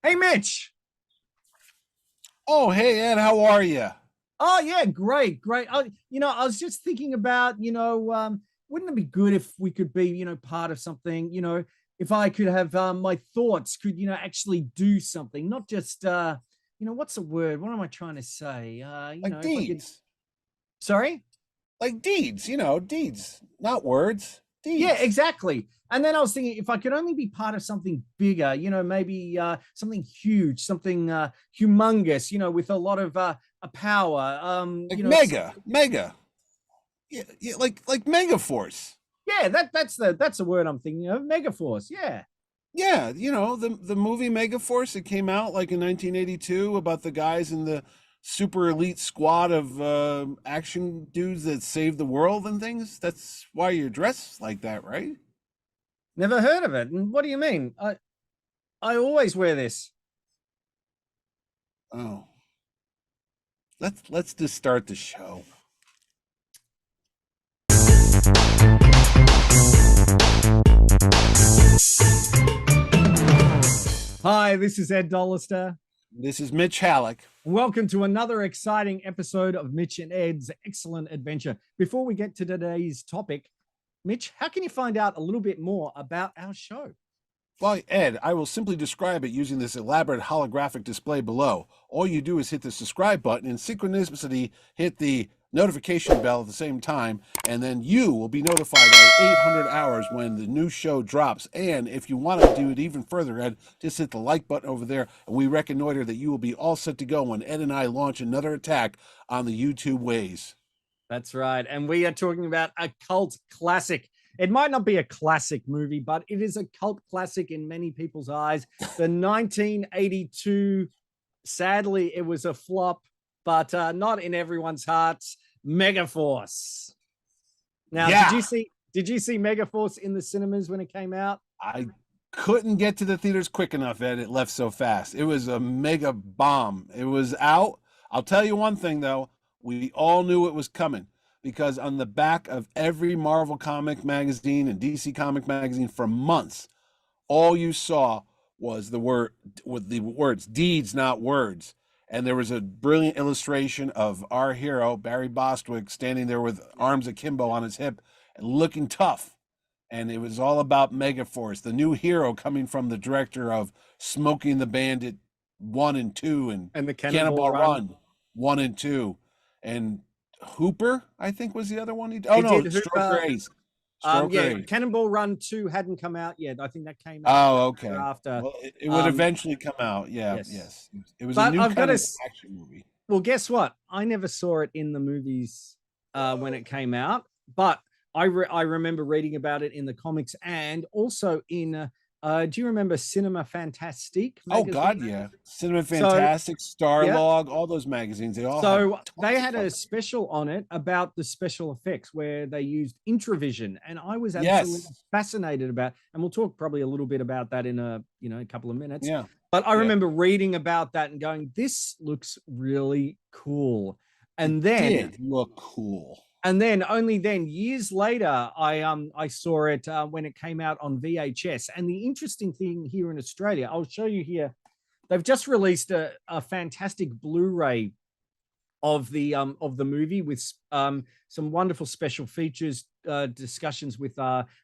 Hey, Mitch. Oh, hey Ed, how are you? Oh, yeah, great, great. I was just thinking about, wouldn't it be good if we could be, part of something, if I could have my thoughts could, actually do something, not just, what's the word? What am I trying to say? Like If I could, deeds, sorry? like deeds, deeds, not words, Yeah, deeds. exactly. And then I was thinking if I could only be part of something bigger, maybe something huge, something humongous, with a lot of power. Like mega, yeah, yeah, like Megaforce. Yeah, that's the word I'm thinking of. Megaforce. Yeah. Yeah, the movie Megaforce. It came out like in 1982 about the guys in the super elite squad of action dudes that save the world and things. That's why you're dressed like that, right? Never heard of it. And what do you mean? I always wear this. Oh, let's just start the show. Hi, this is Ed Dollister. This is Mitch Halleck. Welcome to another exciting episode of Mitch and Ed's Excellent Adventure. Before we get to today's topic, Mitch, how can you find out a little bit more about our show? Well, Ed, I will simply describe it using this elaborate holographic display below. All you do is hit the subscribe button and synchronicity hit the notification bell at the same time, and then you will be notified at 800 hours when the new show drops. And if you want to do it even further, Ed, just hit the like button over there, and we reconnoiter that you will be all set to go when Ed and I launch another attack on the YouTube ways. That's right. And we are talking about a cult classic. It might not be a classic movie, but it is a cult classic in many people's eyes. The 1982, sadly, it was a flop, but not in everyone's hearts. Megaforce. Now, Yeah. did you see Megaforce in the cinemas when it came out? I couldn't get to the theaters quick enough, Ed. It left so fast. It was a mega bomb. It was out. I'll tell you one thing, though. We all knew it was coming because on the back of every Marvel comic magazine and DC comic magazine for months, all you saw was the word with the words "deeds, not words." And there was a brilliant illustration of our hero Barry Bostwick standing there with arms akimbo on his hip and looking tough. And it was all about Megaforce, the new hero coming from the director of Smoking the Bandit 1 and 2 and And the Cannonball Cannonball Run. Run 1 and 2 and Hooper, I think was the other one. Oh He no, did Stroker Hooper. Ace. Stroker Yeah, Ace. Cannonball Run 2 hadn't come out yet. I think that came out Oh, later okay. after. Well, it would Um, eventually come out. Yeah, yes. yes. It was a But new I've got kind to, of action movie. well, guess what? I never saw it in the movies when it came out, but I remember reading about it in the comics and also in, do you remember Cinema Fantastique Oh magazine? God, yeah. Cinema So, Fantastic, yeah. Starlog, all those magazines, they all had So they tons of had a fun. special on it about the special effects where they used intravision, and I was absolutely Yes. fascinated about. And we'll talk probably a little bit about that in a couple of minutes. Yeah. But I Yeah. remember reading about that and going, "This looks really cool." It And then, did look cool. only then years later, I saw it when it came out on VHS. And the interesting thing here in Australia, I'll show you here. They've just released a fantastic Blu-ray of the movie with some wonderful special features, discussions with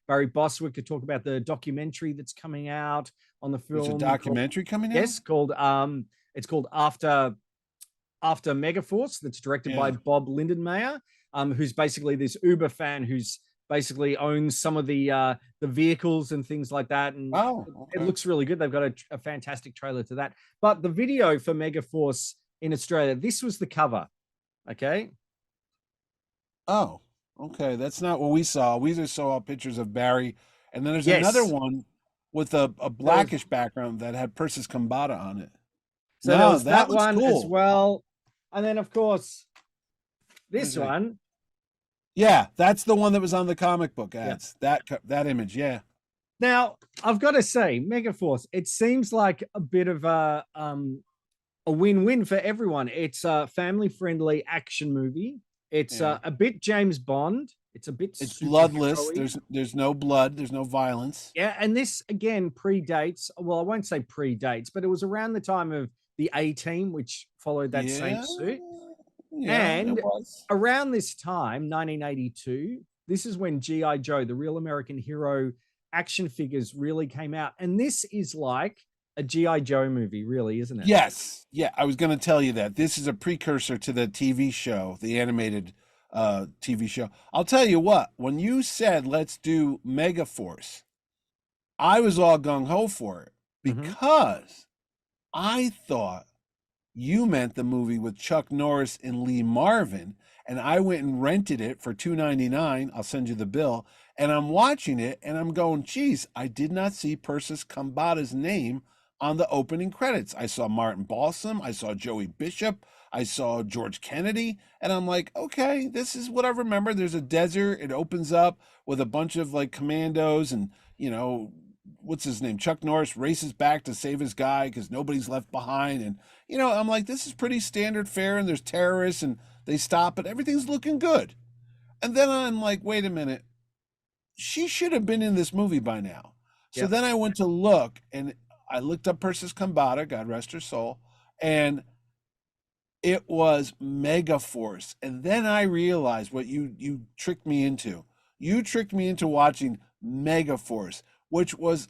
Barry Bostwick to talk about the documentary that's coming out on the film. There's a documentary coming out? Yes, called it's called After Megaforce, that's directed by Bob Lindenmayer, who's basically this Uber fan who's basically owns some of the vehicles and things like that. And Oh, it okay. looks really good. They've got a fantastic trailer to that. But the video for Megaforce in Australia, this was the cover. Okay. Oh, okay. That's not what we saw. We just saw pictures of Barry. And then there's another Yes. one with a blackish background that had Persis Kambata on it. So there No, was that that looks one cool. as well. And then, of course, this Okay. one. Yeah, that's the one that was on the comic book Yeah. ads. That image, yeah. Now, I've got to say, Megaforce, it seems like a bit of a win-win for everyone. It's a family-friendly action movie. It's Yeah. a bit James Bond. It's a bit It's bloodless. superhero-y. There's no blood. There's no violence. Yeah, and this again predates. Well, I won't say predates, but it was around the time of the A Team, which followed that same Yeah, suit. yeah, it And was. around this time, 1982, this is when G.I. Joe, the real American hero action figures, really came out. And this is like a G.I. Joe movie, really, isn't it? Yes, yeah. I was going to tell you that this is a precursor to the TV show, the animated TV show. I'll tell you what. When you said let's do Megaforce, I was all gung ho for it Mhm. because I thought you meant the movie with Chuck Norris and Lee Marvin, and I went and rented it for $2.99. I'll send you the bill, and I'm watching it, and I'm going, geez, I did not see Persis Kambata's name on the opening credits. I saw Martin Balsam, I saw Joey Bishop, I saw George Kennedy, and I'm like, okay, this is what I remember. There's a desert. It opens up with a bunch of like commandos, and what's his name? Chuck Norris races back to save his guy because nobody's left behind, and I'm like, this is pretty standard fare, and there's terrorists, and they stop it. Everything's looking good. And then I'm like, wait a minute. She should have been in this movie by now. So Yep. then I went to look, and I looked up Persis Kambata, God rest her soul, and it was Megaforce. And then I realized what you tricked me into. You tricked me into watching Megaforce, which was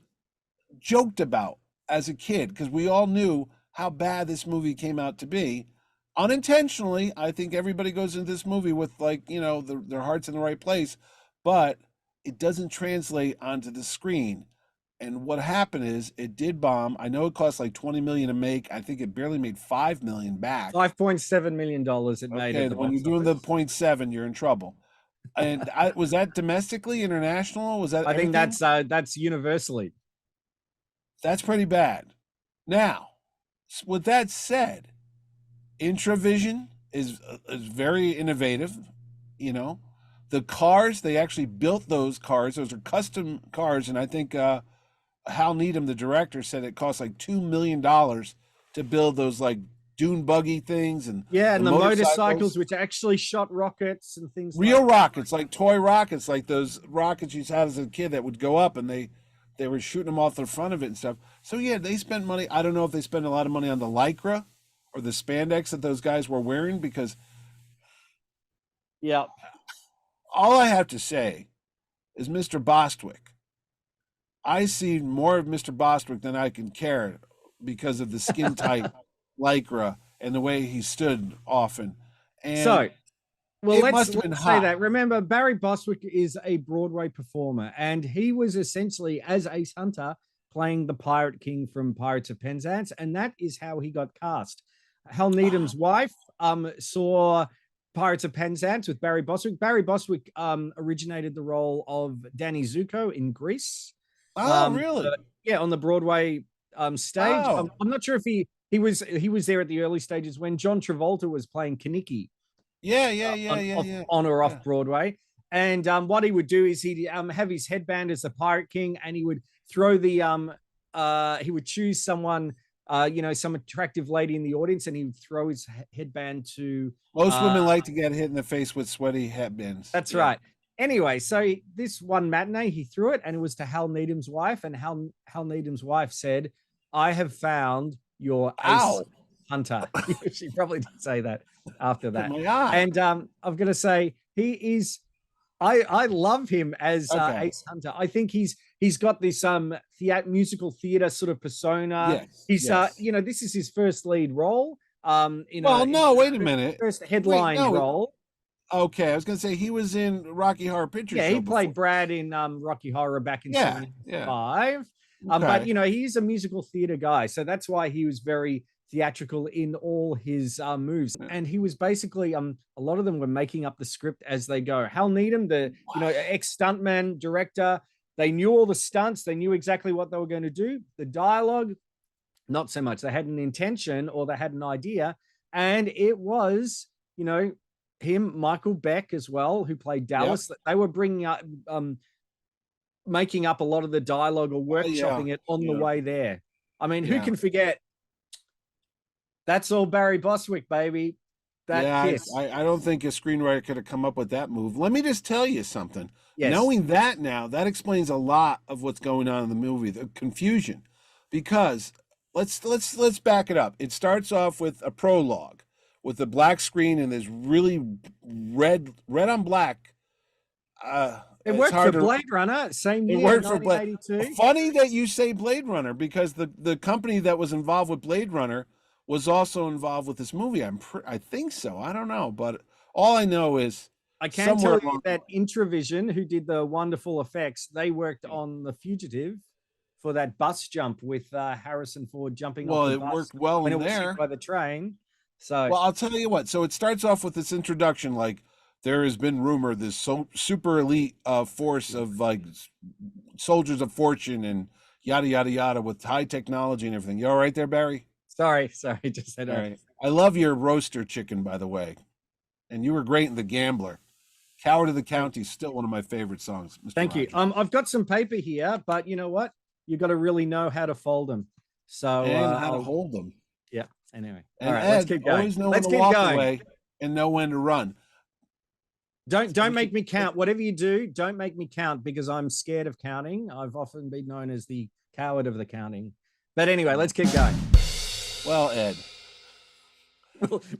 joked about as a kid because we all knew how bad this movie came out to be. Unintentionally, I think everybody goes into this movie with their hearts in the right place, but it doesn't translate onto the screen. And what happened is it did bomb. I know it cost like 20 million to make. I think it barely made 5 million back. $5.7 million it made Okay, at the when box you're doing the office. 0.7, you're in trouble. And was that domestically, international? Was that I think everything? that's universally. That's pretty bad. Now, with that said, Intravision is very innovative. The cars, they actually built those cars. Those are custom cars, and I think Hal Needham, the director, said it cost like $2 million to build those like dune buggy things and Yeah, the and the motorcycles, motorcycles. which actually shot rockets and things like Real that. rockets, like toy rockets, like those rockets you had as a kid that would go up, and they were shooting them off the front of it and stuff. So yeah, they spent money. I don't know if they spent a lot of money on the lycra or the spandex that those guys were wearing, because Yeah. all I have to say is Mr. Bostwick. I see more of Mr. Bostwick than I can care because of the skin tight lycra and the way he stood often. And So, well, it let's must have been let's say hot. that. Remember, Barry Bostwick is a Broadway performer, and he was essentially as Ace Hunter playing the Pirate King from Pirates of Penzance, and that is how he got cast. Hal Needham's wife saw Pirates of Penzance with Barry Bostwick. Barry Bostwick originated the role of Danny Zuko in Grease. Oh, really? Yeah, on the Broadway stage. Oh, I'm not sure if he was there at the early stages when John Travolta was playing Kaniki yeah, yeah, yeah, yeah, yeah, on or off yeah. Broadway. And what he would do is he'd have his headband as the Pirate King, and he would throw the he would choose someone, some attractive lady in the audience, and he would throw his headband to. Most women like to get hit in the face with sweaty headbands. That's Yeah. right. Anyway, so this one matinee, he threw it, and it was to Hal Needham's wife, and Hal Needham's wife said, "I have found your Ace Ow. Hunter." She probably did say that after Hit that. my eye. And I'm going to say he is. I love him as Okay. Ace Hunter. I think he's got this musical theater sort of persona. Yes. He's Yes. this is his first lead role. Well, no, wait a minute. First Wait, headline no. role. Okay, I was going to say he was in Rocky Horror Picture Yeah, Show he played before. Brad in Rocky Horror back in Yeah, '75. yeah. But Okay. he's a musical theater guy, so that's why he was very theatrical in all his moves. And he was basically a lot of them were making up the script as they go. Hal Needham, the ex stuntman director, they knew all the stunts, they knew exactly what they were going to do. The dialogue, not so much. They had an intention or they had an idea, and it was him, Michael Beck as well, who played Dallas. Yep. They were bringing up, making up a lot of the dialogue or workshopping it on the way there. I mean, who can forget? That's all Barry Bostwick, baby. That kiss. I don't think a screenwriter could have come up with that move. Let me just tell you something. Yes. Knowing that now, that explains a lot of what's going on in the movie, the confusion. Because let's back it up. It starts off with a prologue with a black screen and there's really red on black. It It's worked for hard to Blade Runner, same It year, worked for Blade. 1982. Funny that you say Blade Runner because the company that was involved with Blade Runner was also involved with this movie. I think so. I don't know, but all I know is I can somewhere tell you along that Intravision, who did the wonderful effects, they worked on The Fugitive for that bus jump with Harrison Ford jumping off well, the it bus worked well when in it was hit there. by the train. So Well, I'll tell you what. So it starts off with this introduction, like there has been rumor this super elite force of like soldiers of fortune and yada yada yada with high technology and everything. You all right there, Barry? sorry, just said All right. I love your roaster chicken, by the way, and you were great in The Gambler. Coward of the County is still one of my favorite songs, Mr. thank you. Rogers. I've got some paper here, but you know what? You got to really know how to fold them. So And how to hold them. yeah. Anyway, all And right, let's Ed, keep going. always know Let's when to keep walk going. away and know when to run. Don't make me count. Whatever you do, don't make me count because I'm scared of counting. I've often been known as the coward of the counting. But anyway, let's keep going. Well, Ed,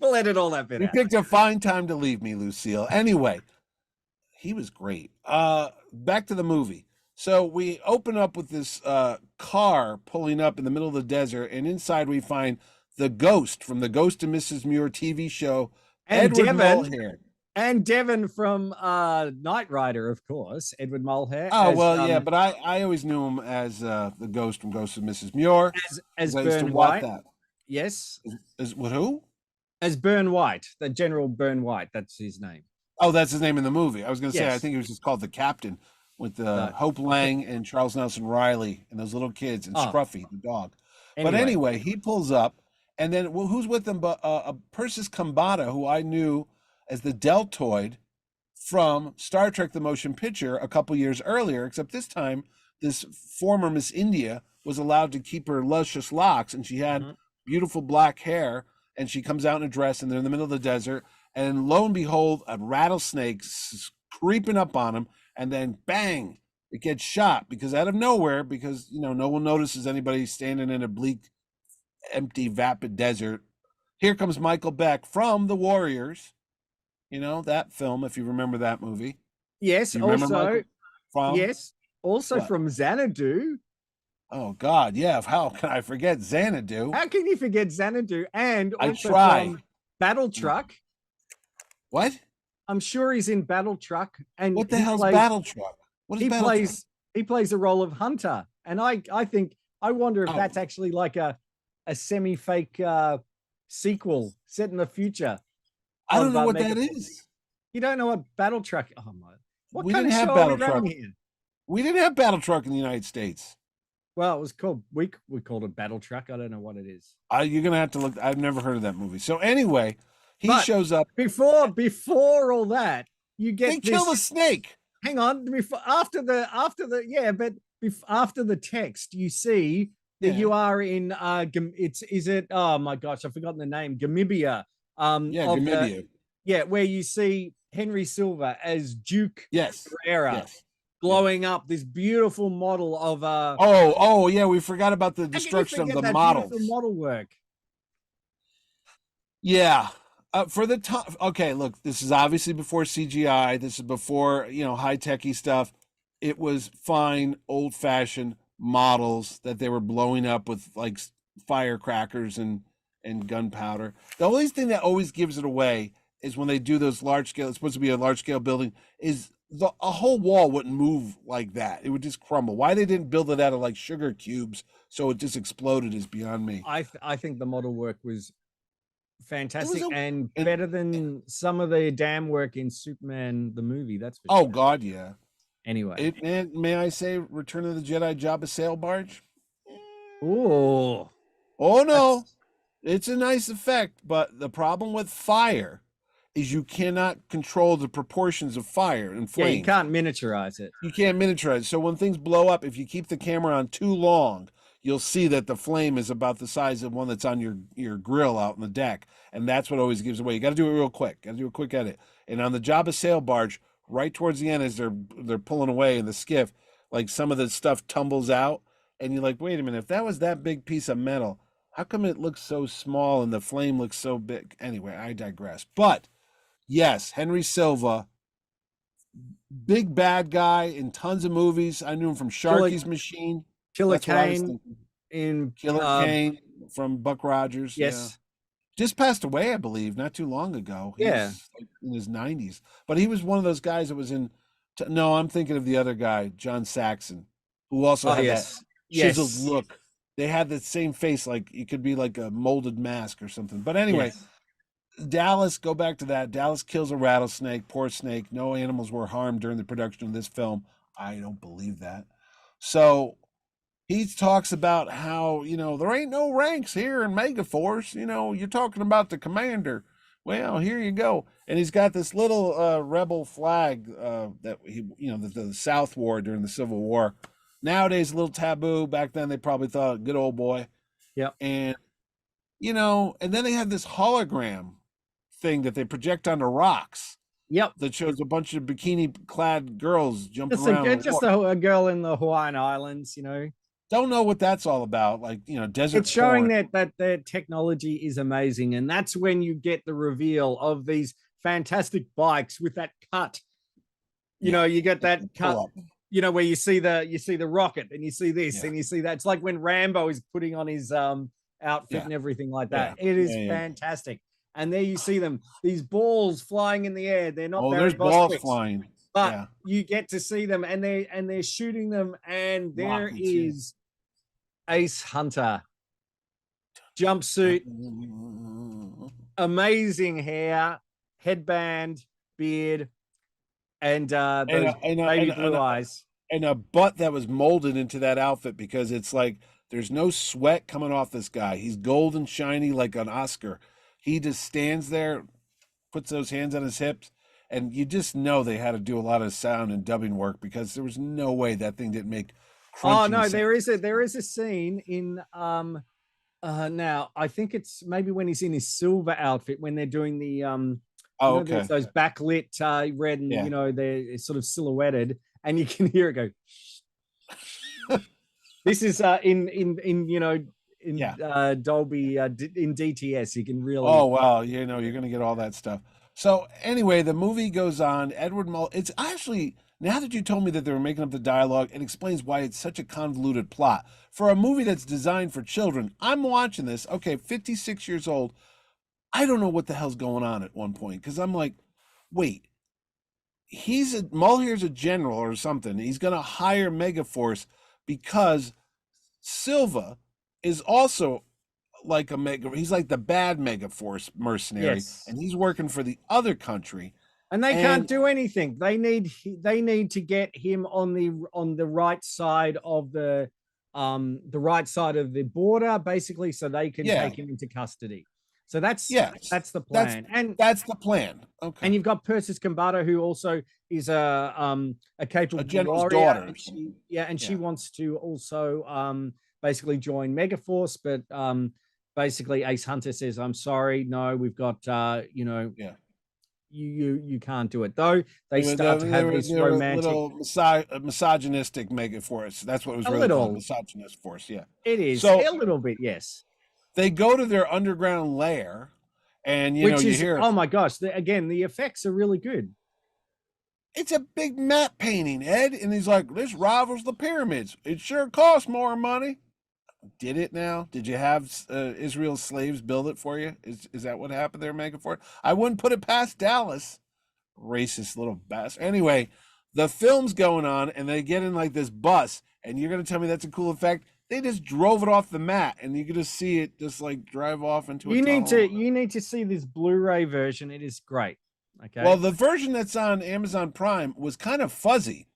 We'll edit all that bit you out. picked a fine time to leave me, Lucille. Anyway, he was great. Back to the movie. So we open up with this car pulling up in the middle of the desert, and inside we find the ghost from the Ghost of Mrs. Muir TV show, And Edward Devon. Mulhare. And Devon from Knight Rider, of course, Edward Mulhare. Oh, well, yeah, but I always knew him as the ghost from Ghost of Mrs. Muir. as I used to Burn watch White. that. Yes. Is what who? As Burn White, the General Burn White. That's his name. Oh, that's his name in the movie. I was going to say, I Yes. think he was just called the Captain with No. Hope Lang and Charles Nelson Riley and those little kids and Oh. Scruffy, the dog. But anyway, he pulls up, and then who's with him? But Persis Kambata, who I knew as the Deltoid from Star Trek: The Motion Picture a couple years earlier. Except this time, this former Miss India was allowed to keep her luscious locks, and she had beautiful black hair. And she comes out in a dress, and they're in the middle of the desert. And lo and behold, a rattlesnake's creeping up on him, and then bang, it gets shot because out of nowhere, because no one notices anybody standing in a bleak, empty, vapid desert. Here comes Michael Beck from The Warriors. You know that film, if you remember that movie. Yes, also from what? From Xanadu. Oh God, yeah. How can I forget Xanadu? How can you forget Xanadu? And I also try. from Battle Truck. What? I'm sure he's in Battle Truck. And what the hell's Battle Truck? What is Battle Truck? He plays a role of Hunter. And I wonder if that's actually like a semi-fake sequel set in the future. I don't know what that is. You don't know what Battle Truck? Oh my! What we kind didn't of have show Battle are we Truck. running here? We didn't have Battle Truck in the United States. Well, it was called we called it Battle Truck. I don't know what it is. You're gonna have to look. I've never heard of that movie. So anyway, he shows up before all that. You get they kill the snake. Hang on, after the text, you see that you are in is it? Oh my gosh, I've forgotten the name. Gamibia. Gamibia. Where you see Henry Silva as Duke Ferreira blowing up this beautiful model of we forgot about the destruction of the models. Model work. Yeah. For the time, okay, look, this is obviously before CGI. This is before, high-techy stuff. It was fine, old-fashioned models that they were blowing up with, like, firecrackers and gunpowder. The only thing that always gives it away is when they do those large-scale, it's supposed to be a large-scale building, is a whole wall wouldn't move like that. It would just crumble. Why they didn't build it out of, like, sugar cubes so it just exploded is beyond me. I think the model work was fantastic and better than some of the damn work in Superman the movie. That's for sure. God, yeah. Anyway, may I say, Return of the Jedi Jabba sail barge? Oh no, it's a nice effect, but the problem with fire is you cannot control the proportions of fire and flame. Yeah, you can't miniaturize it. You can't miniaturize. So when things blow up, if you keep the camera on too long, you'll see that the flame is about the size of one that's on your grill out on the deck, and that's what always gives away. You got to do it real quick. Got to do a quick edit. And on the Jabba sail barge, right towards the end, as they're pulling away in the skiff, like some of the stuff tumbles out, and you're like, wait a minute, if that was that big piece of metal, how come it looks so small and the flame looks so big? Anyway, I digress. But yes, Henry Silva, big bad guy in tons of movies. I knew him from Sharky's Machine. Killer That's what I was Kane thinking. in Killer Kane from Buck Rogers. Yeah. yes, Just passed away, I believe, not too long ago. He yeah. was like in his 90s. But he was one of those guys that was in. No, I'm thinking of the other guy, John Saxon, who also Oh had yes, that chiseled yes, look. They had the same face, like it could be like a molded mask or something. But anyway, yes. Dallas, go back to that. Dallas kills a rattlesnake. Poor snake. No animals were harmed during the production of this film. I don't believe that. So he talks about how, there ain't no ranks here in Megaforce. You're talking about the commander. Well, here you go. And he's got this little rebel flag that the South wore during the Civil War. Nowadays, a little taboo. Back then, they probably thought, good old boy. Yep. And, and then they have this hologram thing that they project onto rocks. Yep. That shows a bunch of bikini-clad girls jumping Just around. just a girl in the Hawaiian Islands, Don't know what that's all about. Like, desert. It's showing porn. that the technology is amazing, and that's when you get the reveal of these fantastic bikes with that cut. You get that cut. Where you see the rocket, and you see this, and you see that. It's like when Rambo is putting on his outfit and everything like that. It is fantastic. And there you see them, these balls flying in the air. They're not very there's balls flying. But you get to see them, and they're shooting them, and there is Ace Hunter jumpsuit, amazing hair, headband, beard, and those baby blue eyes, and a butt that was molded into that outfit, because it's like there's no sweat coming off this guy. He's golden shiny like an Oscar. He just stands there, puts those hands on his hips, and you just know they had to do a lot of sound and dubbing work, because there was no way that thing didn't make crunching no, sound. there is a scene in now I think it's maybe when he's in his silver outfit, when they're doing the those backlit red, and they're sort of silhouetted, and you can hear it go. This is in Dolby in DTS. You can really. Oh wow, you're gonna get all that stuff. So anyway, the movie goes on. Edward Mull. It's actually, now that you told me that they were making up the dialogue, it explains why it's such a convoluted plot for a movie that's designed for children. I'm watching this. Okay, 56 years old. I don't know what the hell's going on at one point, because I'm like, wait, Mulhere's a general or something. He's gonna hire Megaforce because Silva is also like he's like the bad Megaforce mercenary, and he's working for the other country, and they can't do anything. They need to get him on the right side of the right side of the border, basically, so they can take him into custody. So that's the plan. That's the plan. Okay. And you've got Persis Kambata, who also is a capable general's warrior, daughter. She wants to also basically join Megaforce, but basically Ace Hunter says, I'm sorry, no, we've got you can't do it. Though they start to have this romantic, little misogynistic Megaforce. That's what it was really called, misogynist force. Yeah, it is a little bit. Yes, they go to their underground lair, and you hear, oh my gosh, again, the effects are really good. It's a big map painting, Ed, and he's like, this rivals the pyramids. It sure costs more money. Did it now? Did you have Israel's slaves build it for you? Is that what happened there, Megaforce? I wouldn't put it past Dallas. Racist little bastard. Anyway, the film's going on, and they get in like this bus, and you're going to tell me that's a cool effect? They just drove it off the mat, and you can just see it just like drive off into a tunnel. You need to see this Blu-ray version. It is great. Okay. Well, the version that's on Amazon Prime was kind of fuzzy,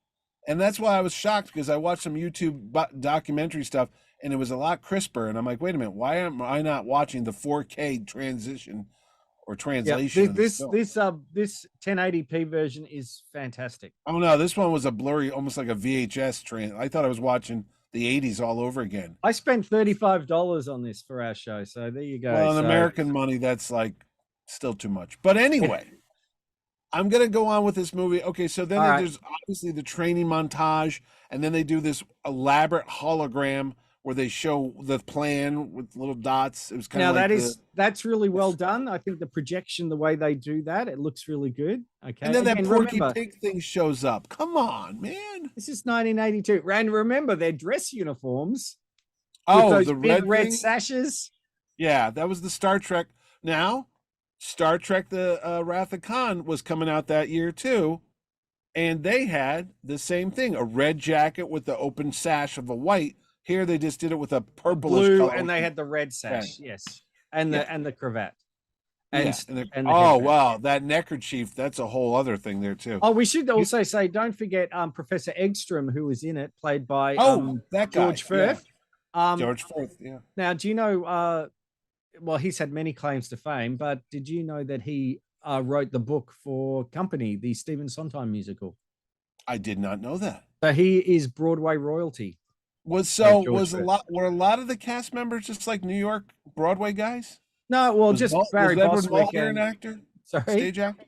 and that's why I was shocked, because I watched some YouTube documentary stuff, and it was a lot crisper. And I'm like, wait a minute, why am I not watching the 4K transition or translation? This 1080p version is fantastic. Oh no, this one was a blurry, almost like a VHS I thought I was watching the 80s all over again. I spent $35 on this for our show, so there you go. Well, in So, American money, that's like still too much. But anyway, I'm gonna go on with this movie. Okay, so then all right. there's obviously the training montage, and then they do this elaborate hologram where they show the plan with little dots. It was kind Now of like that's really well done. I think the projection, the way they do that, it looks really good. Okay. and then that Again, Porky remember, Pig thing shows up. Come on, man. this is 1982. And remember their dress uniforms with Oh, those the big red thing? sashes. Yeah, that was the Star Trek. Now, Star Trek: The Wrath of Khan was coming out that year too, and they had the same thing: a red jacket with the open sash of a white. Here, they just did it with a purplish Blue, color, and they had the red sash, yes, and Yeah. the cravat. Yeah, And the oh headband. wow, that neckerchief, that's a whole other thing there too. Oh, we should also say, don't forget Professor Eggstrom, who was in it, played by That guy, George Firth. George Firth, yeah. Now, do you know? Well, he's had many claims to fame, but did you know that he wrote the book for Company, the Stephen Sondheim musical? I did not know that. So he is Broadway royalty. Were a lot of the cast members just like New York Broadway guys? No, well, Was just Mul- Barry was Edward Bostwick Mulhare and an actor? sorry, Stage actor?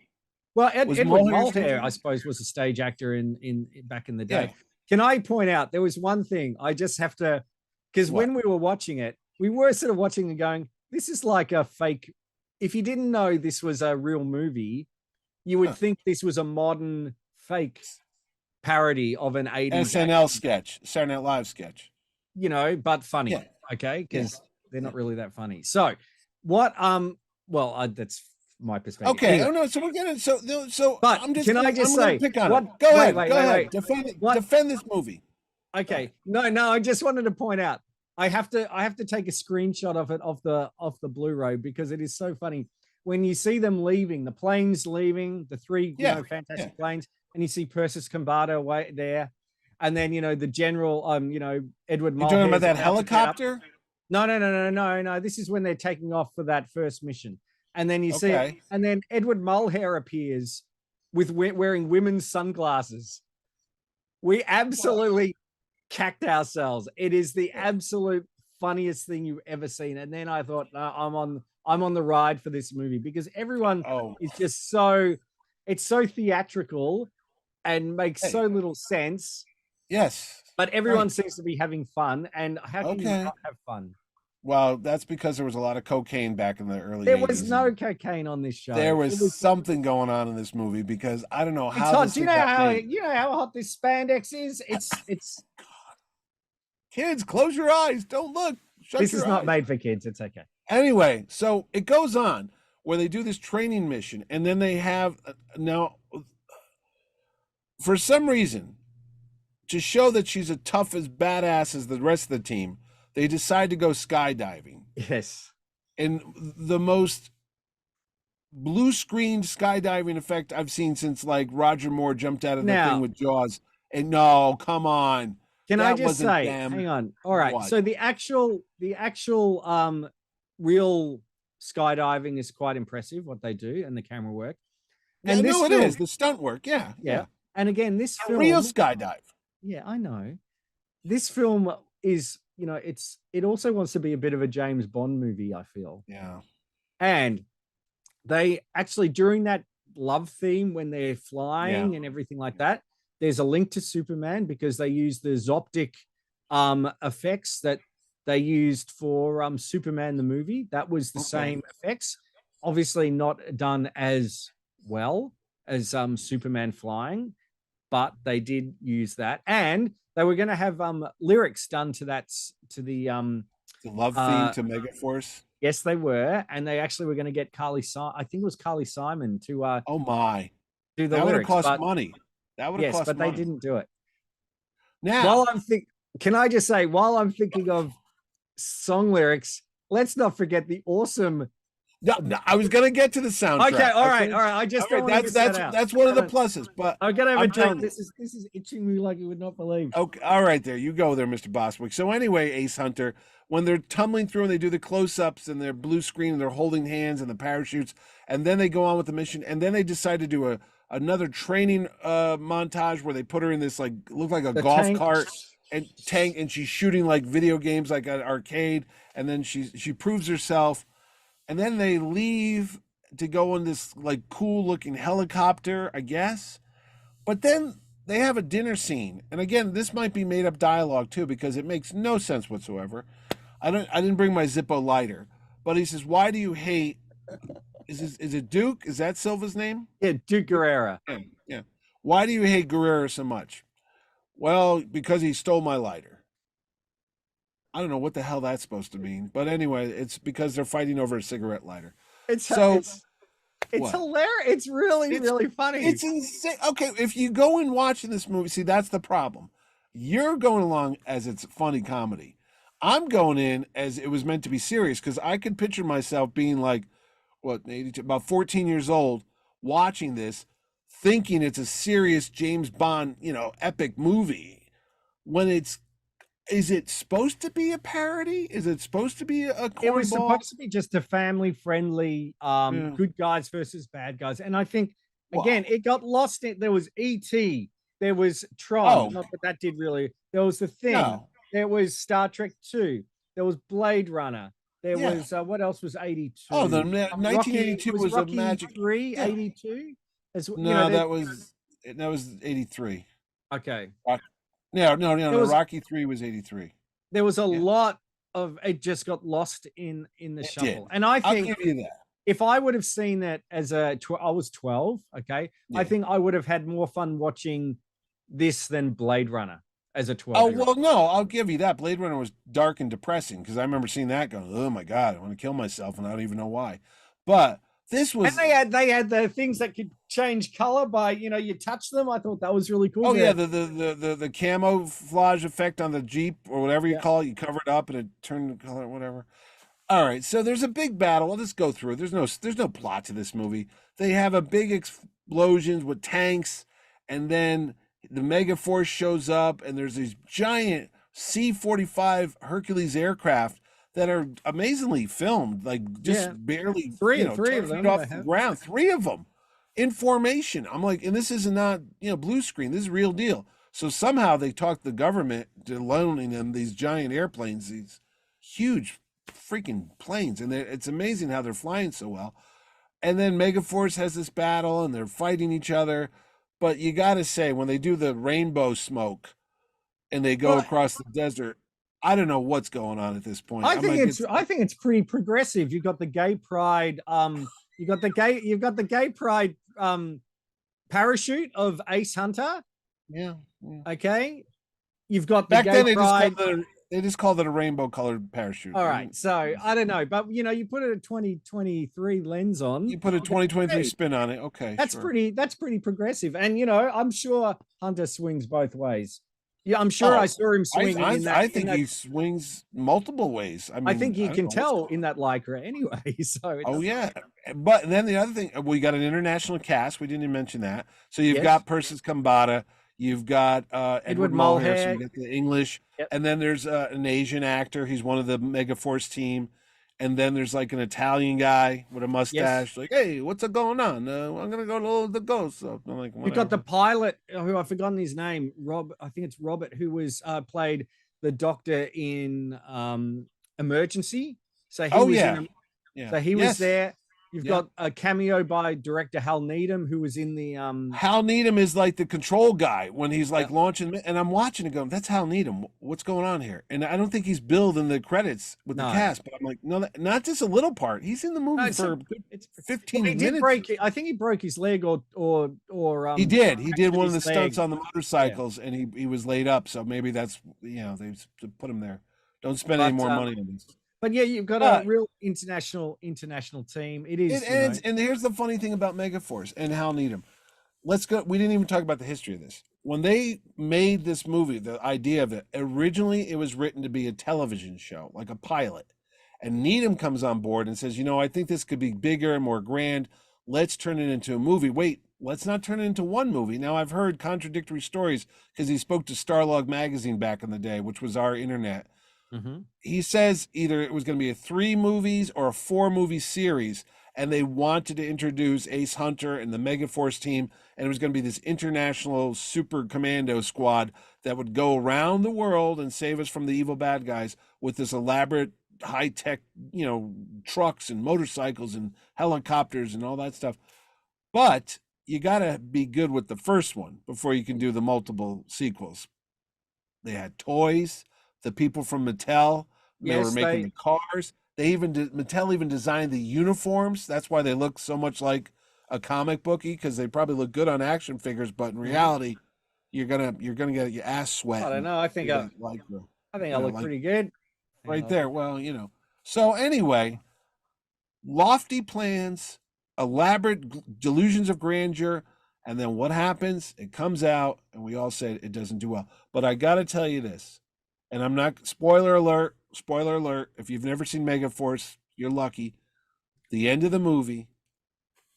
well, Was Edward Mulhare a stage Mulhare, actor? I suppose, was a stage actor in back in the day. Yeah. Can I point out there was one thing I just have to, because What? when we were watching it, we were sort of watching and going, this is like a fake. If you didn't know this was a real movie, you would think this was a modern fake parody of an 80s SNL sketch, Saturday Night Live sketch. you know, but funny. Yeah. Okay, because they're not really that funny. So, what? Well, that's my perspective. Okay, Anyway, oh no, so we're gonna so. but I'm just. can I I'm just gonna say pick on what? it. Go ahead, wait, go wait, ahead. wait. Defend it. What? Defend this movie. Okay, no, I just wanted to point out. I have to take a screenshot of it off the Blu-ray because it is so funny when you see them leaving, the planes leaving, the three fantastic planes, and you see Persis Kambata away there, and then the general, Edward. You talking about that helicopter? No. This is when they're taking off for that first mission, and then you see it, and then Edward Mulhare appears with wearing women's sunglasses. We absolutely cacked ourselves. It is the absolute funniest thing you've ever seen. And then I thought, no, I'm on the ride for this movie because everyone is just it's so theatrical and makes so little sense. Yes. But everyone seems to be having fun. And how can you not have fun? Well, that's because there was a lot of cocaine back in the early 80s. There was no cocaine on this show. There was something going on in this movie because I don't know how. Do you know how hot this spandex is? It's kids, close your eyes. Don't look. This is not made for kids. It's okay. Anyway, so it goes on where they do this training mission, and then they have now, for some reason, to show that she's as tough as badass as the rest of the team, they decide to go skydiving. Yes. And the most blue screen skydiving effect I've seen since like Roger Moore jumped out of the thing with Jaws. And no, come on. Can I just say, hang on. All right. What? So the actual real skydiving is quite impressive, what they do and the camera work. And it is. The stunt work. Yeah. And again, this film, real skydive. Yeah, I know. This film is, it also wants to be a bit of a James Bond movie, I feel. Yeah. And they actually, during that love theme, when they're flying and everything like that, there's a link to Superman because they use the Zoptic effects that they used for Superman the movie. That was the same effects. Obviously not done as well as Superman flying, but they did use that. And they were going to have lyrics done to that, to the love theme to Megaforce. Yes, they were. And they actually were going to get I think it was Carly Simon to oh my, do the that lyrics. Would have cost money. That would have cost money. They didn't do it. Now, can I just say, while I'm thinking of song lyrics, let's not forget the awesome. No, I was gonna get to the soundtrack. Okay, all right. I just that's one of the pluses. But I'm gonna have a drink. This is itching me like you would not believe. Okay, all right, there you go, there, Mr. Bostwick. So anyway, Ace Hunter, when they're tumbling through and they do the close-ups and their blue screen and they're holding hands and the parachutes, and then they go on with the mission, and then they decide to do another training montage where they put her in this looked like a golf cart. and tank, and she's shooting like video games, like an arcade, and then she proves herself, and then they leave to go in this like cool looking helicopter, I guess. But then they have a dinner scene, and again, this might be made up dialogue too because it makes no sense whatsoever. I didn't bring my Zippo lighter, but he says, "Why do you hate?" Is it Duke? Is that Silva's name? Yeah, Duke Guerrera. Yeah, yeah. Why do you hate Guerrero so much? Well, because he stole my lighter. I don't know what the hell that's supposed to mean, but anyway, it's because they're fighting over a cigarette lighter. It's So it's what? hilarious. It's really It's really funny. It's insane. Okay, if you go and watching this movie, see that's the problem. You're going along as it's funny comedy. I'm going in as it was meant to be serious because I could picture myself being like, what, 82, about 14 years old, watching this, thinking it's a serious James Bond, epic movie. When is it supposed to be a parody? Is it supposed to be a It was cornball? supposed to be just a family friendly Yeah. good guys versus bad guys. And I think Well, again it got lost in there was ET, there was oh Tron, not that that did really, there was the thing, no, there was Star Trek 2, there was Blade Runner, there yeah. was what else was Oh, the 82? Rocky 1982 was a Rocky magic. 3, Yeah. 82? As No, that was 83. okay. No. Was Rocky 3 was 83. there was a Yeah, lot of it just got lost in the it did. shuffle. And I I'll think give you that. if I would have seen that as I was 12, okay, I Yeah. think I would have had more fun watching this than Blade Runner as a Oh 12-year-old. well, no, I'll give you that. Blade Runner was dark and depressing because I remember seeing that going, oh my god, I want to kill myself, and I don't even know why. But this And was, they had the things that could change color by, you touch them. I thought that was really cool. oh yeah, the camouflage effect on the Jeep or whatever you Yeah. call it. You cover it up and it turned the color, whatever. All right, so there's a big battle. I'll just go through it. There's no plot to this movie. They have a big explosions with tanks, and then the Megaforce shows up, and there's these giant C-45 Hercules aircraft that are amazingly filmed, like just Yeah. barely, Three 10 of feet them off they the have. ground. Three of them in formation. I'm like, and this is not, blue screen. This is real deal. So somehow they talked the government to loaning them these giant airplanes, these huge freaking planes, and it's amazing how they're flying so well. And then Megaforce has this battle, and they're fighting each other. But you got to say, when they do the rainbow smoke and they go Well, across the desert, I don't know what's going on at this point. I I'm think like, I think it's pretty progressive. You've got the gay pride, you've got the gay pride parachute of Ace Hunter. yeah. Yeah. Okay. You've got the Back gay then, pride. they just called it a rainbow colored parachute. All right. So I don't know, but you put a 2023 lens on. You put a 2023 hey, spin on it. Okay, that's sure. that's pretty progressive. And I'm sure Hunter swings both ways. Yeah, I'm sure Oh, I saw him swinging in that. I think he swings multiple ways. I mean, I think you don't can know what's tell going in that lycra anyway. So it Oh doesn't- yeah, but then the other thing, we got an international cast. We didn't even mention that. So you've Yes. got Persis Kambata, you've got Edward Mulhare, so Mulhare. you get the English, Yep. and then there's an Asian actor. He's one of the Megaforce team, and then there's like an Italian guy with a mustache. Like, hey, what's going on? I'm gonna go to the ghost. So I'm like, You've got the whatever. pilot who I've forgotten his name, Rob. I think it's Robert, who was played the doctor in Emergency. So he Oh was yeah, in. yeah. So he was Yes. there. You've Yeah. got a cameo by director Hal Needham, who was in the Hal Needham is like the control guy when he's like Yeah. launching, and I'm watching it going, that's Hal Needham. What's going on here? And I don't think he's billed in the credits with the No. cast, but I'm like, no, not just a little part. He's in the movie it's for a- it's 15 he did minutes. break. I think he broke his leg or He did. He did one of the his stunts leg. on the motorcycles, and he was laid up. So maybe that's they put him there. Don't spend any But, more money on this. But yeah, you've got But- a real international team. It is. It ends, and here's the funny thing about Megaforce and Hal Needham. Let's go. We didn't even talk about the history of this. When they made this movie, the idea of it, originally it was written to be a television show, like a pilot. And Needham comes on board and says, I think this could be bigger and more grand. Let's turn it into a movie. Wait, let's not turn it into one movie. Now, I've heard contradictory stories because he spoke to Starlog magazine back in the day, which was our internet. Mm-hmm. He says either it was going to be a 3 movies or a 4 movie series. and they wanted to introduce Ace Hunter and the Megaforce team, and it was going to be this international super commando squad that would go around the world and save us from the evil bad guys with this elaborate high-tech, trucks and motorcycles and helicopters and all that stuff. But you got to be good with the first one before you can do the multiple sequels. They had toys, the people from Mattel, they were making the cars. Mattel even designed the uniforms. That's why they look so much like a comic bookie, because they probably look good on action figures, but in reality, you're gonna get your ass sweating. I don't know. I think I look pretty good. Right there. Well, So anyway, lofty plans, elaborate delusions of grandeur, and then what happens? It comes out, and we all said it doesn't do well. But I got to tell you this, and I'm not, spoiler alert, if you've never seen Megaforce, you're lucky. The end of the movie,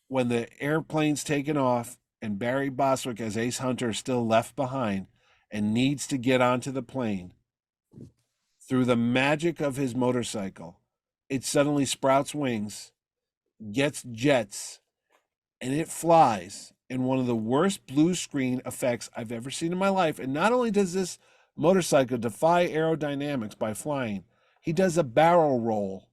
when the airplane's taken off and Barry Bostwick as Ace Hunter is still left behind and needs to get onto the plane, through the magic of his motorcycle, it suddenly sprouts wings, gets jets, and it flies in one of the worst blue screen effects I've ever seen in my life. And not only does this motorcycle defy aerodynamics by flying, he does a barrel roll.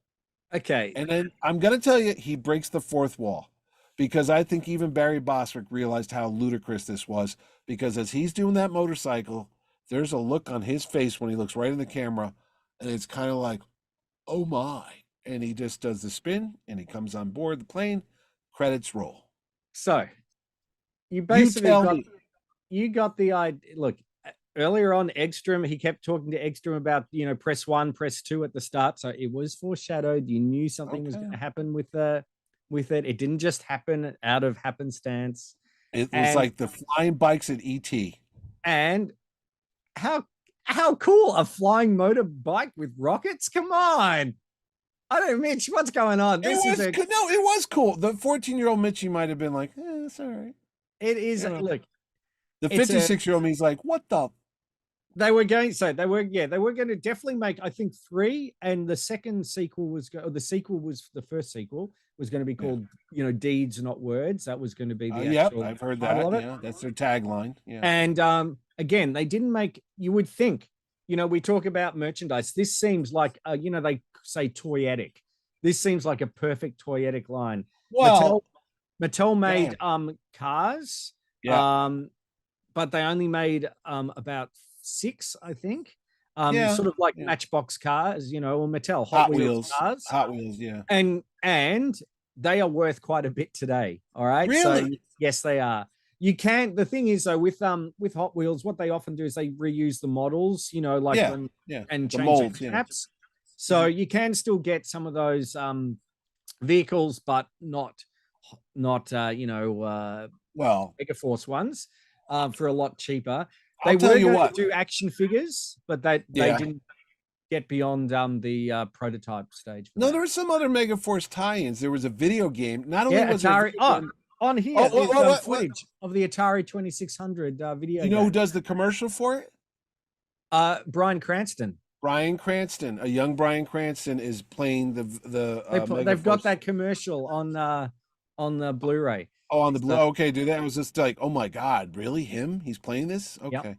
Okay. And then I'm going to tell you, he breaks the fourth wall, because I think even Barry Bostwick realized how ludicrous this was, because as he's doing that motorcycle, there's a look on his face when he looks right in the camera, and it's kind of like, oh my. And he just does the spin, and he comes on board the plane, credits roll. So, you basically got the idea. Look, earlier on, Eggstrom, he kept talking to Eggstrom about, press 1, press 2 at the start. So it was foreshadowed. You knew something was going to happen with it. It didn't just happen out of happenstance. It was like the flying bikes at ET. And how cool, a flying motorbike with rockets? Come on. I don't, Mitch, what's going on? No, it was cool. The 14-year-old Mitchie might have been like, it's all right. It is, look. The 56-year-old me's like, what the? They were going to definitely make, I think, 3, and the second sequel was, the first sequel was going to be called, Deeds, Not Words. That was going to be the actual. I've heard that. Yeah, that's their tagline. Yeah. And again, they didn't make, you would think, we talk about merchandise. This seems like, they say toyetic. This seems like a perfect toyetic line. Well, Mattel made cars, but they only made about 6, I think. Sort of like Matchbox cars, or Mattel Hot Wheels cars. Hot Wheels, yeah. And they are worth quite a bit today. All right. Really? So yes, they are. You can't. The thing is, though, with Hot Wheels, what they often do is they reuse the models, and change the caps. So you can still get some of those vehicles, but not Megaforce ones for a lot cheaper. They were going to do action figures, but they didn't get beyond the prototype stage. No, there were some other Megaforce tie-ins. There was a video game. Not only was Atari. On here, footage of the Atari 2600 video. You know who does the commercial for it? Bryan Cranston. Bryan Cranston, a young Bryan Cranston, is playing they've got that commercial on the Blu-ray. Oh, on the Blu. Okay, dude, that was just like, oh my God, really him? He's playing this? Okay. Yep.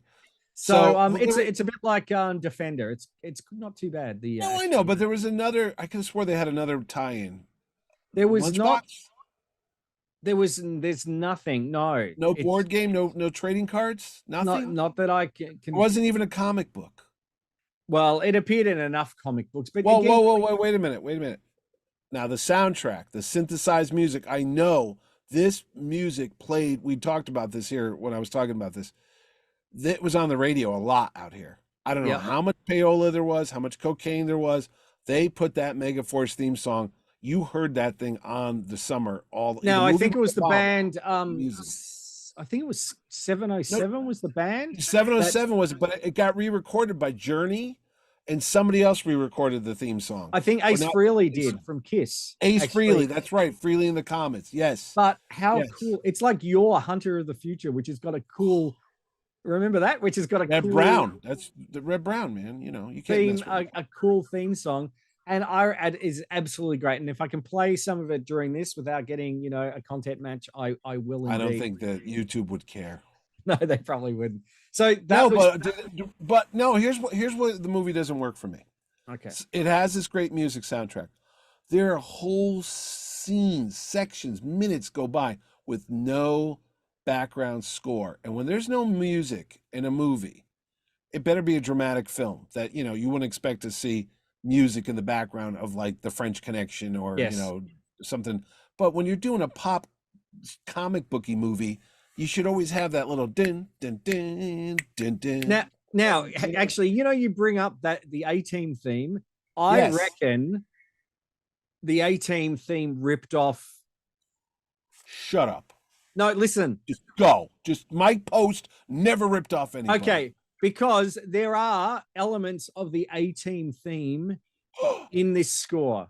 So it's a bit like Defender. It's not too bad. I know, but there was another. I could have swore they had another tie-in. There was Lunchbox? not. There's nothing. No board game. No trading cards. Nothing. Not that I can. It wasn't even a comic book. Well, it appeared in enough comic books, but whoa, wait a minute. Now the soundtrack, the synthesized music. I know this music played. We talked about this here when I was talking about this. That was on the radio a lot out here. I don't know how much payola there was, how much cocaine there was. They put that Megaforce theme song. You heard that thing on the summer all. No, I think it was the band. I think it was 707 was the band. 707 was, but it got re-recorded by Journey, and somebody else re-recorded the theme song. I think Ace Frehley did from Kiss. Ace Frehley, that's right. Frehley in the Comets, yes. But how cool! It's like your Hunter of the Future, which has got a cool. Remember that? Which has got a Red cool Brown. That's the Red Brown, man. You can't a cool theme song. And our ad is absolutely great. And if I can play some of it during this without getting, a content match, I will I don't indeed. think that YouTube would care. No, they probably wouldn't. So No, that was but no. Here's what the movie doesn't work for me. okay. It has this great music soundtrack. There are whole scenes, sections, minutes go by with no background score. And when there's no music in a movie, it better be a dramatic film that, you wouldn't expect to see music in the background of like The French Connection or, Yes. something. But when you're doing a pop comic booky movie, you should always have that little din din din din din. Now, actually, you bring up that the A-Team theme. I Yes. reckon the A-Team theme ripped off. Shut up. No, listen. Just go. Just Mike Post never ripped off anybody. Okay, because there are elements of the A-Team theme in this score.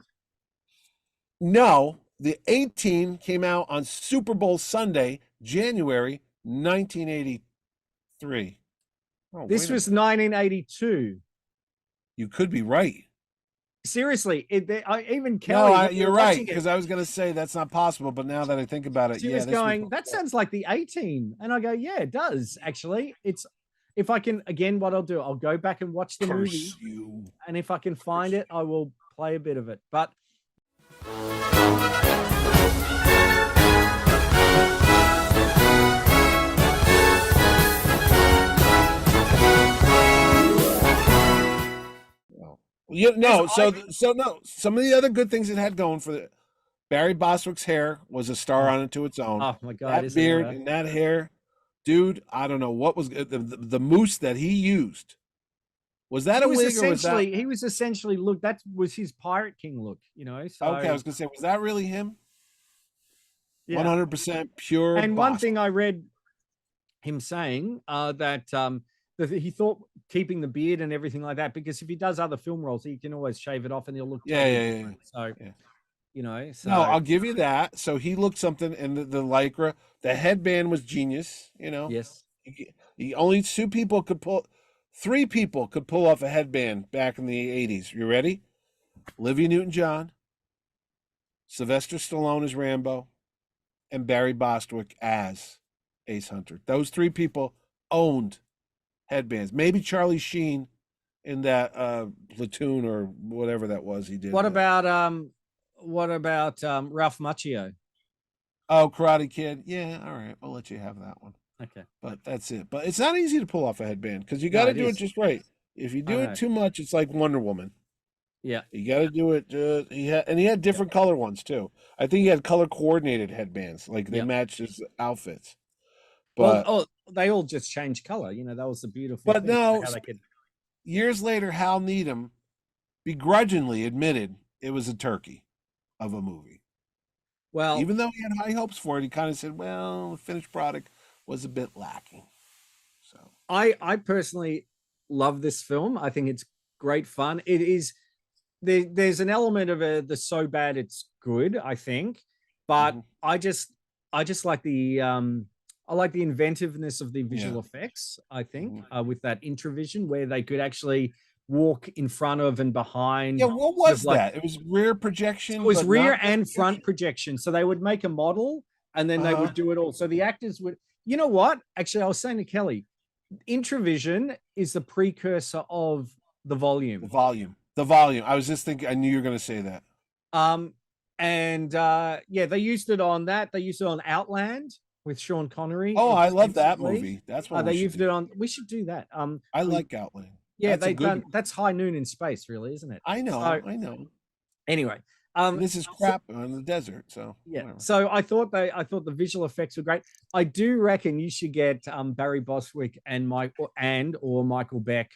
No, the A-Team came out on Super Bowl Sunday, January 1983. Oh, This was 1982. You could be right. Seriously, even Kelly. No, you're right, because I was going to say that's not possible, but now that I think about it, She was going, that sounds like the A-Team. And I go, yeah, it does, actually. If I can, again, what I'll do, I'll go back and watch the movie. You. And if I can find it, I will play a bit of it. But some of the other good things it had going for it. Barry Bostwick's hair was a star on it to its own. Oh my God. That beard and that hair, dude, I don't know what was the mousse that he used. Was that a wig or was that? He was essentially, look, that was his Pirate King look, So, okay, I was going to say, was that really him? Yeah. 100% pure. And one thing I read him saying that he thought keeping the beard and everything like that, because if he does other film roles, he can always shave it off and he'll look. Yeah. So, So no, I'll give you that. So he looked something, and the lycra, the headband was genius. Yes. Only three people could pull off a headband back in the 80s. You ready? Olivia Newton-John, Sylvester Stallone as Rambo, and Barry Bostwick as Ace Hunter. Those three people owned headbands. Maybe Charlie Sheen in that Platoon or whatever that was he did. What about Ralph Macchio? Oh, Karate Kid. Yeah, all right. I'll let you have that one. Okay. But that's it. But it's not easy to pull off a headband because you got to do it just right. If you do it too much, it's like Wonder Woman. Yeah. You got to do it. He had different color ones too. I think he had color coordinated headbands, like they matched his outfits. But they all just changed color. That was the beautiful. But no, years later, Hal Needham begrudgingly admitted it was a turkey of a movie. Well, even though he had high hopes for it, he kind of said, "Well, the finished product was a bit lacking." So I personally love this film. I think it's great fun. It is. There's an element of the so bad it's good, I think, but I just like the I like the inventiveness of the visual effects. I think with that intravision where they could actually walk in front of and behind. Yeah, what was that? It was rear projection. It was rear and front projection. So they would make a model and then they would do it all. So the actors would. You know what? Actually, I was saying to Kelly, intravision is the precursor of the volume. The volume. I was just thinking. I knew you were going to say that. They used it on that. They used it on Outland with Sean Connery. Oh, I love that movie. That's what they used it on. We should do that. I like Outland. Yeah, that's High Noon in Space, really, isn't it? I know. I know. Anyway, this is crap on the desert. So yeah. Whatever. So I thought the visual effects were great. I do reckon you should get Barry Bostwick and Michael Beck.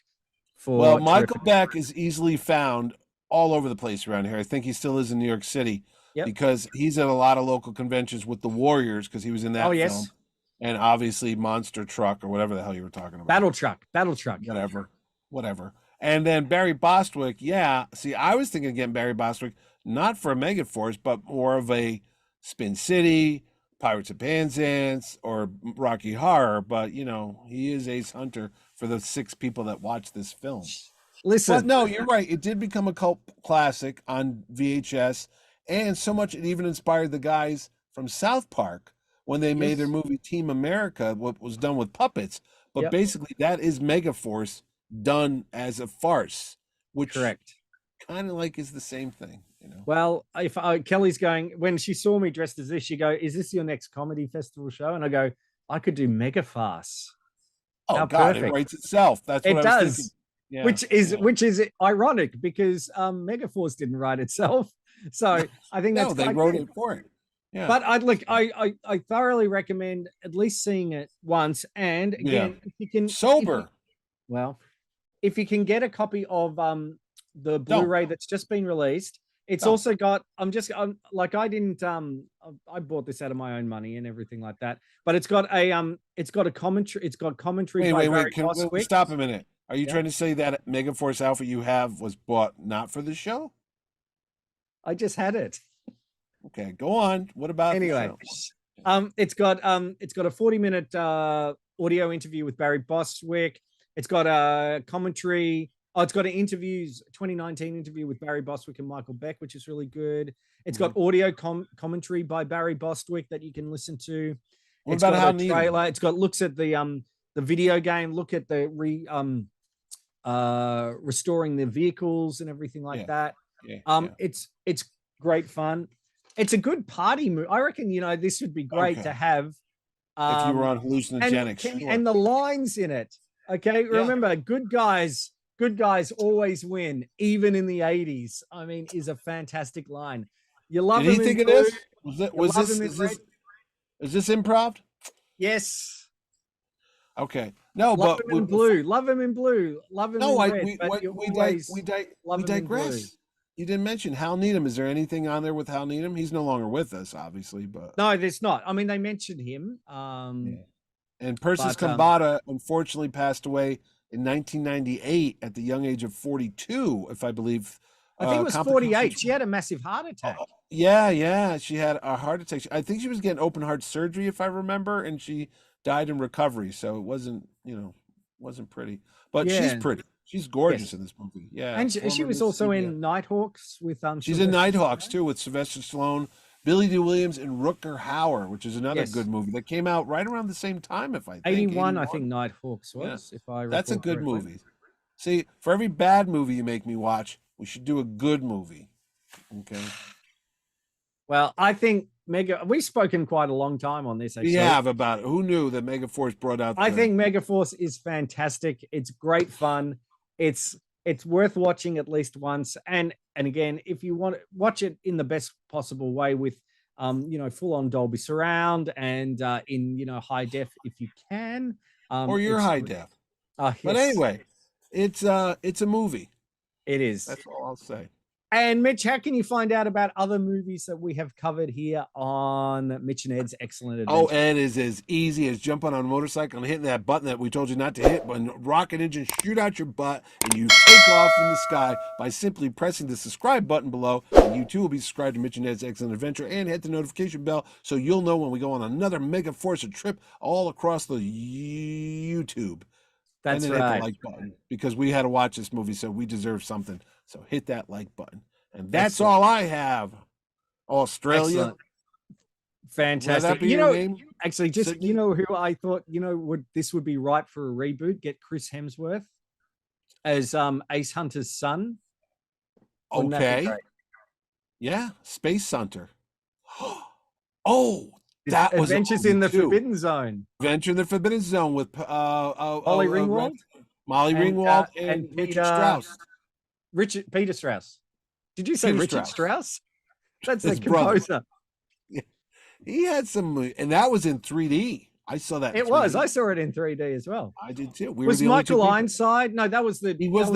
Well, Michael Beck is easily found all over the place around here. I think he still is in New York City because he's at a lot of local conventions with the Warriors because he was in that film. And obviously Monster Truck or whatever the hell you were talking about. Battle Truck. Whatever. And then Barry Bostwick, see, I was thinking of getting Barry Bostwick, not for a Megaforce, but more of a Spin City, Pirates of Penzance, or Rocky Horror. But, he is Ace Hunter for the 6 people that watch this film. Listen, But no, you're right. It did become a cult classic on VHS, and so much it even inspired the guys from South Park when they made their yes, movie Team America, what was done with puppets. But yep, basically, that is Megaforce done as a farce, which correct. kind of like is the same thing, you know. Well, if Kelly's going, when she saw me dressed as this, she go, "Is this your next comedy festival show?" And I go, "I could do Megafarce." Oh How God, it perfect. writes itself. That's what It I was thinking. does, Yeah, yeah. which is ironic because Megaforce didn't write itself. So I think that's No, they quite wrote good. it for it. Yeah, But I'd look, I thoroughly recommend at least seeing it once. And yeah. again, if you Sober. well, if you can get a copy of the Don't. Blu-ray that's just been released, it's Don't. also got I'm like I didn't I bought this out of my own money and everything like that, but it's got a commentary, it's got commentary Wait, by wait, Barry wait. Bostwick. Stop a minute. Are you Yeah, trying to say that Megaforce outfit you have was bought not for the show? I just had it. Okay, go on. What about the Anyway, show? it's got a 40-minute audio interview with Barry Bostwick. It's got a commentary. Oh, it's got an 2019 interview with Barry Bostwick and Michael Beck, which is really good. It's got Mhm. audio commentary by Barry Bostwick that you can listen to. What It's about got How a Needham? trailer. It's got looks at the video game, look at the restoring the vehicles and everything like Yeah, that. yeah, yeah. It's great fun. It's a good party movie. I reckon, this would be great to Okay. have. If you were Um, on hallucinogenics, sure. and the lines in it. Okay, Yeah. remember, good guys always win, even in the 80s. I mean, is a fantastic line. You Did love he him in think of blue, this? you love him in Is red. this improv? Yes. Okay. No, Love but him in blue, love him in blue, love him no, in I red, but you always love we him in blue. digress. You didn't mention Hal Needham. Is there anything on there with Hal Needham? He's no longer with us, obviously, but No, there's not. I mean, they mentioned him. yeah. And Persis But Kambata unfortunately passed away in 1998 at the young age of 42, if I believe. I think it was Complications. 48. She had a massive heart attack. Yeah, yeah. She had a heart attack. I think she was getting open heart surgery, if I remember, and she died in recovery. So it wasn't, wasn't pretty. But she's Yeah. pretty. She's gorgeous Yes. in this movie. Yeah. And she Former was Miss also CBS. in Nighthawks with She's in Sylvester Nighthawks Stallone. too with Sylvester Stallone, Billy D. Williams, and Rutger Hauer, which is another Yes. good movie that came out right around the same time, if I think. 81, I think Nighthawks Yeah. was, if I recall That's a good correctly. movie. See, for every bad movie you make me watch, we should do a good movie. Okay. Well, I think we've spoken quite a long time on this, actually. We have about it. Who knew that Megaforce brought out I think Megaforce is fantastic. It's great fun. It's worth watching at least once. And again, if you want to watch it in the best possible way with full on Dolby surround and in high def if you can. or your high def. Yes. But anyway, it's a movie. It is. That's all I'll say. And Mitch, how can you find out about other movies that we have covered here on Mitch and Ed's Excellent Adventure? Oh, Ed is as easy as jumping on a motorcycle and hitting that button that we told you not to hit, when rocket engine shoot out your butt and you take off in the sky by simply pressing the subscribe button below. And you too will be subscribed to Mitch and Ed's Excellent Adventure, and hit the notification bell so you'll know when we go on another Megaforce trip all across the YouTube. That's and then right. hit the like button, because we had to watch this movie, so we deserve something. So hit that like button. And that's all I have. Australia. Excellent. Fantastic. Name? Actually, just Sydney? who I thought this would be right for a reboot. Get Chris Hemsworth as Ace Hunter's son. Wouldn't that be Okay. great? Yeah, Space Hunter. Oh, that was Adventures in the Forbidden Zone. Adventure in the Forbidden Zone with Molly Ringwald, Molly Ringwald, and Richard Strauss. Peter Strauss. Did you say Peter Richard Strauss? That's His the composer. He had some, and that was in 3D. I saw that. It was. I saw it in 3D as well. I did too. Was Michael Ironside? No, that was the. He was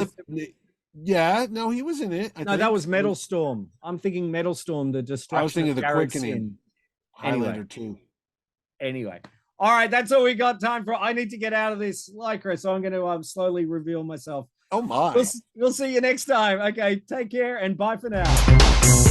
yeah, no, he was in it. That was Metal Storm. I'm thinking Metal Storm, the destruction. I was thinking of the Jared Quickening. Sin. Highlander too. Anyway. All right, that's all we got time for. I need to get out of this lycra, so I'm going to slowly reveal myself. Oh my. We'll see you next time. Okay, take care and bye for now.